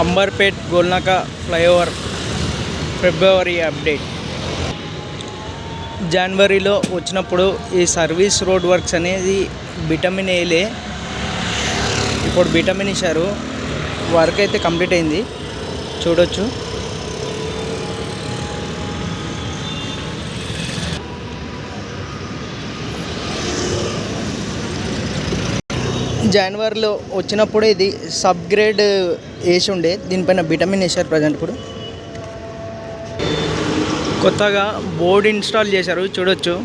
Amberpet Golnaka flyover ఫిబ్రవరి update. జనవరిలో వచ్చినప్పుడు ఈ సర్వీస్ రోడ్ వర్క్స్ అనేది బిటమిన్ వేయలే, ఇప్పుడు బిటమిన్ ఇచ్చారు. వర్క్ అయితే కంప్లీట్ అయింది, చూడొచ్చు. జనవరిలో వచ్చినప్పుడు ఇది సబ్ గ్రేడ్ వేసి ఉండే, దీనిపైన బిటమిన్ వేసారు. ప్రజెంట్ ఇప్పుడు కొత్తగా బోర్డు ఇన్స్టాల్ చేశారు, చూడొచ్చు.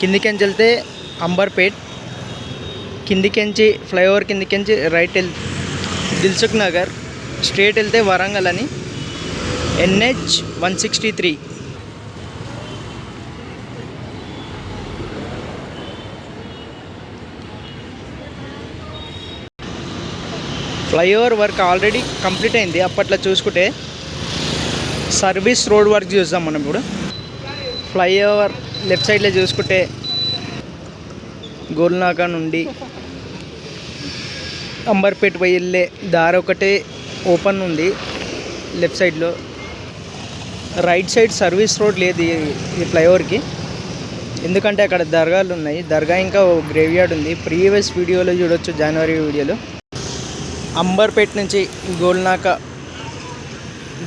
కిందికెంచి వెళ్తే అంబర్పేట్, కిందికెంచి ఫ్లైఓవర్ కిందికెంచి రైట్ దిల్సుఖ్ నగర్, స్ట్రేట్ వెళ్తే వరంగల్ అని. NH 163. Flyover work already complete అయింది. అప్పట్లో చూసుకుంటే సర్వీస్ రోడ్ వర్క్ చూద్దాం మనం ఇప్పుడు. ఫ్లైఓవర్ లెఫ్ట్ సైడ్లో చూసుకుంటే గోల్నాక నుండి అంబర్పేట్ పోయి వెళ్ళే దారి ఒకటే ఓపెన్ ఉంది లెఫ్ట్ సైడ్లో. రైట్ సైడ్ సర్వీస్ రోడ్ లేదు ఈ ఫ్లైఓవర్కి, ఎందుకంటే అక్కడ దర్గాలు ఉన్నాయి. దర్గా ఇంకా గ్రేవ్ యార్డ్ ఉంది. ప్రీవియస్ వీడియోలో చూడొచ్చు, జనవరి వీడియోలో. అంబర్పేట్ నుంచి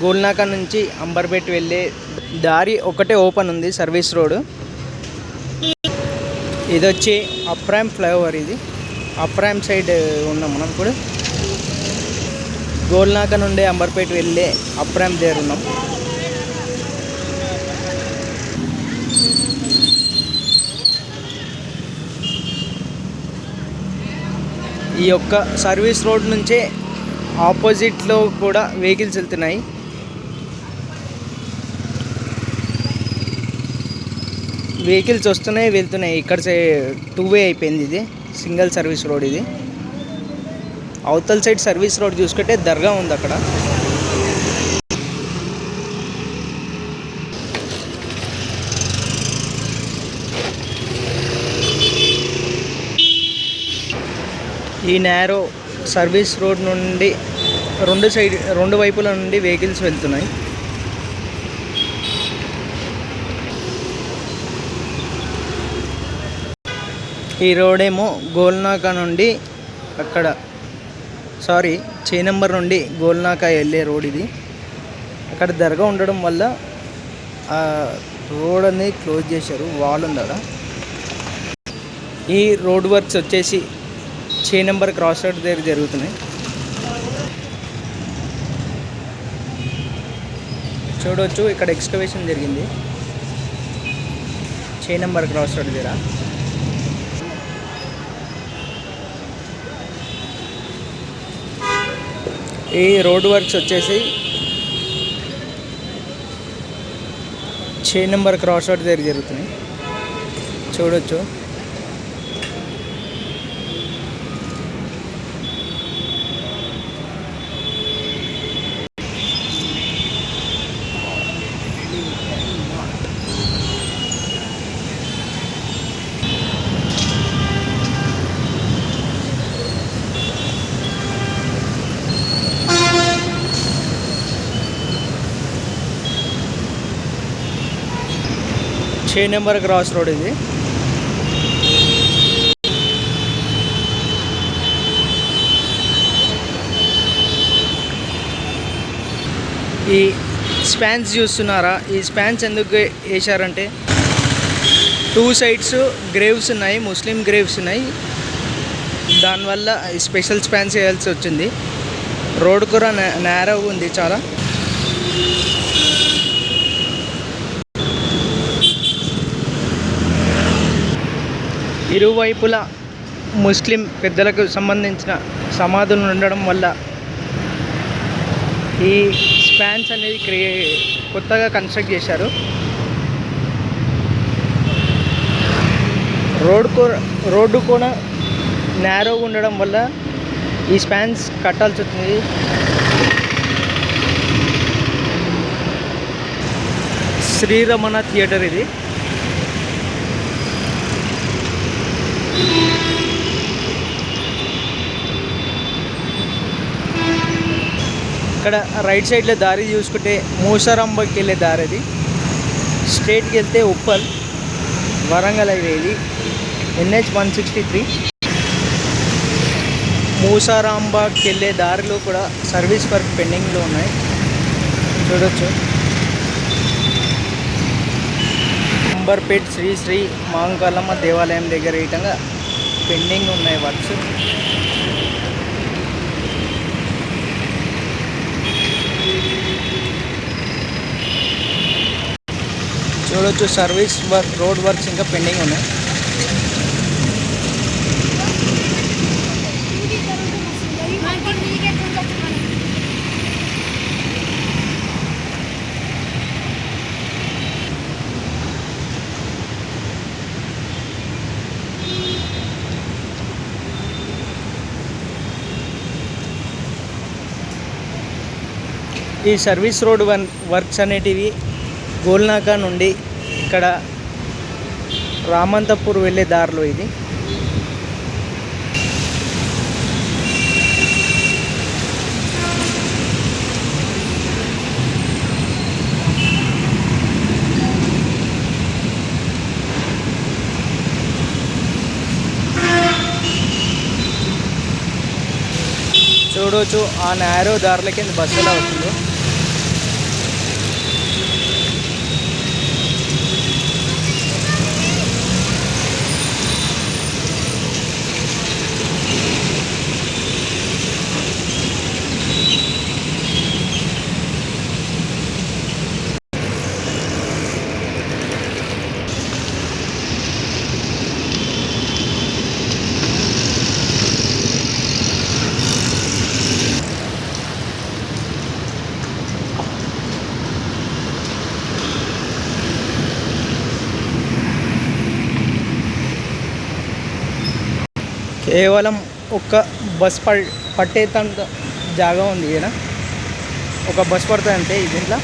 గోల్నాక నుంచి అంబర్పేట్ వెళ్ళే దారి ఒకటే ఓపెన్ ఉంది, సర్వీస్ రోడ్. ఇది వచ్చి అప్రామ్ ఫ్లైఓవర్. ఇది అప్రామ్ సైడ్ ఉన్నాం మనం ఇప్పుడు. గోల్నాక నుండి అంబర్పేట్ వెళ్ళే అప్రామ్ దగ్గర ఉన్నాం. ఈ యొక్క సర్వీస్ రోడ్ నుంచే ఆపోజిట్లో కూడా వెహికల్స్ వెళ్తున్నాయి. వెహికల్స్ వస్తున్నాయి, వెళ్తున్నాయి. ఇక్కడ 2 వే అయిపోయింది, ఇది సింగిల్ సర్వీస్ రోడ్. ఇది అవతల సైడ్ సర్వీస్ రోడ్ చూసుకుంటే దర్గా ఉంది అక్కడ. ఈ నేరో సర్వీస్ రోడ్ నుండి రెండు వైపుల నుండి వెహికల్స్ వెళ్తున్నాయి. ఈ రోడ్ ఏమో గోల్నాక నుండి చేనంబర్ నుండి గోల్నాక వెళ్ళే రోడ్ ఇది. అక్కడ దర్గా ఉండడం వల్ల ఆ రోడ్ అనేది క్లోజ్ చేశారు, వాల్ ఉంది అక్కడ. ఈ రోడ్ వర్క్స్ వచ్చేసి చేనంబర్ క్రాస్ రోడ్ దగ్గర జరుగుతున్నాయి, చూడవచ్చు. ఇక్కడ ఎక్స్కవేషన్ జరిగింది చేనంబర్ క్రాస్ రోడ్ దగ్గర. ఈ రోడ్ వర్క్స్ వచ్చేసి చేనంబర్ క్రాస్ రోడ్ దగ్గర జరుగుతున్నాయి, చూడవచ్చు. చేనంబర్ క్రాస్ రోడ్ ఇది. ఈ స్పాన్స్ చూస్తున్నారా? ఈ స్పాన్స్ ఎందుకు వేశారంటే 2 సైడ్స్ గ్రేవ్స్ ఉన్నాయి, ముస్లిం గ్రేవ్స్ ఉన్నాయి. దానివల్ల స్పెషల్ స్పాన్స్ వేయాల్సి వచ్చింది. రోడ్ కూడా నేరో ఉంది చాలా. ఇరువైపులా ముస్లిం పెద్దలకు సంబంధించిన సమాధులు ఉండడం వల్ల ఈ స్పాన్స్ అనేది కొత్తగా కన్స్ట్రక్ట్ చేశారు. రోడ్డు కూడా నేరోగా ఉండడం వల్ల ఈ స్పాన్స్ కట్టాల్సి వచ్చింది. శ్రీరమణ థియేటర్ ఇది. ఇక్కడ రైట్ సైడ్లో దారి చూసుకుంటే మూసారాంబకి వెళ్ళే దారి అది. స్ట్రేట్కి వెళ్తే ఉప్పల్ వరంగల్ హైవే ఇది NH 163. మూసారాంబాకి వెళ్ళే దారిలో కూడా సర్వీస్ వర్క్ పెండింగ్లో ఉన్నాయి చూడొచ్చు. అంబర్పేట్ శ్రీ శ్రీ మాంకాలమ్మ దేవాలయం దగ్గర ఈ విధంగా పెండింగ్ ఉన్నాయి వర్క్స్. చూడొచ్చు సర్వీస్ వర్క్ రోడ్ వర్క్స్ ఇంకా పెండింగ్ ఉన్నాయి. ఈ సర్వీస్ రోడ్ వర్క్స్ అనేటివి గోల్నాకా నుండి ఇక్కడ రామంతపూర్ వెళ్ళే దారిలో ఇది. చూడవచ్చు ఆ నేరో దారిలో కింద బస్సు ఎలా అవుతుందో. కేవలం ఒక బస్ పట్టేంత జాగా ఉంది ఇక్కడ. ఒక బస్ పడుతుంది అంతే దీంట్లో.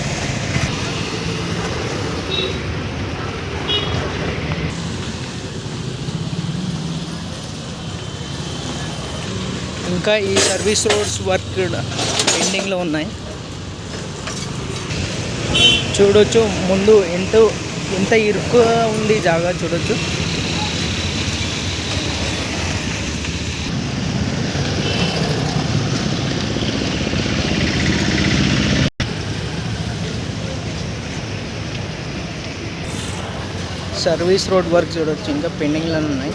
ఇంకా ఈ సర్వీస్ రోడ్స్ వర్క్ పెండింగ్లో ఉన్నాయి చూడొచ్చు. ముందు ఎంత ఇరుకుగా ఉంది జాగా చూడొచ్చు. సర్వీస్ రోడ్ వర్క్ చూడొచ్చు ఇంకా పెండింగ్లో ఉన్నాయి.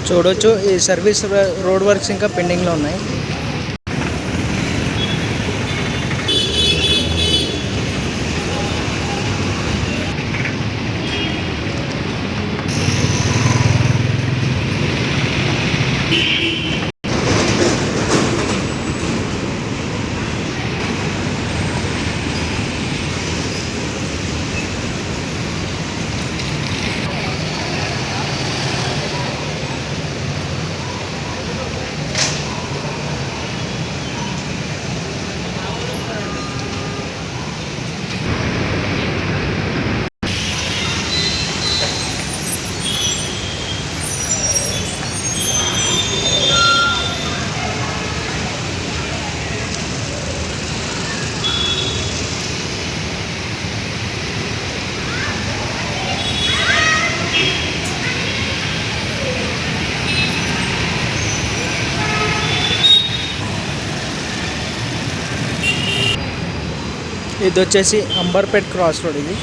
చూడొచ్చు ఈ సర్వీస్ రోడ్ వర్క్స్ ఇంకా పెండింగ్లో ఉన్నాయి. ఇది వచ్చేసి అంబర్పేట్ క్రాస్ రోడ్ ఇది.